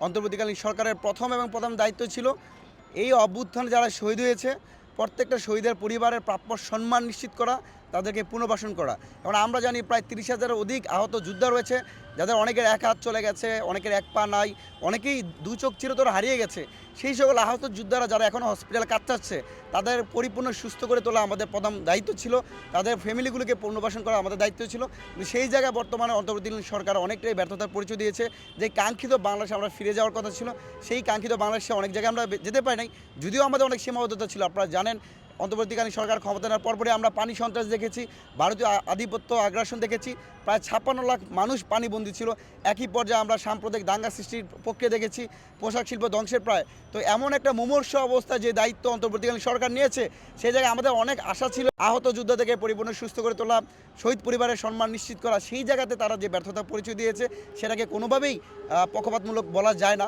অন্তর্বর্তীকালীন সরকারের প্রথম দায়িত্ব ছিল এই অভ্যুত্থানে যারা শহীদ হয়েছে প্রত্যেকটা শহীদের পরিবারের প্রাপ্য সম্মান নিশ্চিত করা, তাদেরকে পুনর্বাসন করা। কারণ আমরা জানি প্রায় 30,000-এর অধিক আহত যোদ্ধা রয়েছে, যাদের অনেকের এক হাত চলে গেছে, অনেকের এক পা নাই, অনেকেই দু চোখ চিরতর হারিয়ে গেছে। সেই সকল আহত যোদ্ধারা যারা এখনও হসপিটালে কাটাচ্ছে, তাদের পরিপূর্ণ সুস্থ করে তোলা আমাদের প্রথম দায়িত্ব ছিল, তাদের ফ্যামিলিগুলোকে পুনর্বাসন করা আমাদের দায়িত্ব ছিল। কিন্তু সেই জায়গায় বর্তমানে অন্তর্বর্তীকালীন সরকার অনেকটাই ব্যর্থতার পরিচয় দিয়েছে। যে কাঙ্ক্ষিত বাংলাদেশে আমরা ফিরে যাওয়ার কথা ছিল, সেই কাঙ্ক্ষিত বাংলাদেশে অনেক জায়গায় আমরা যেতে পারি নাই, যদিও আমাদের অনেক সীমাবদ্ধতা ছিল। আপনারা জানেন অন্তর্বর্তীকালীন সরকার ক্ষমতা নেওয়ার পরপরই আমরা পানি সন্ত্রাস দেখেছি, ভারতীয় আধিপত্য আগ্রাসন দেখেছি, প্রায় 56 লাখ মানুষ পানিবন্দী ছিল। একই পর্যায়ে আমরা সাম্প্রদায়িক দাঙ্গা সৃষ্টির প্রক্রিয়া দেখেছি, পোশাক শিল্প ধ্বংসের প্রায়। তো এমন একটা মুমূর্ষু অবস্থায় যে দায়িত্ব অন্তর্বর্তীকালীন সরকার নিয়েছে, সেই জায়গায় আমাদের অনেক আশা ছিল আহত যোদ্ধাদেরকে পরিপূর্ণ সুস্থ করে তোলা, শহীদ পরিবারের সম্মান নিশ্চিত করা। সেই জায়গাতে তারা যে ব্যর্থতা পরিচয় দিয়েছে, সেটাকে কোনোভাবেই পক্ষপাতমূলক বলা যায় না।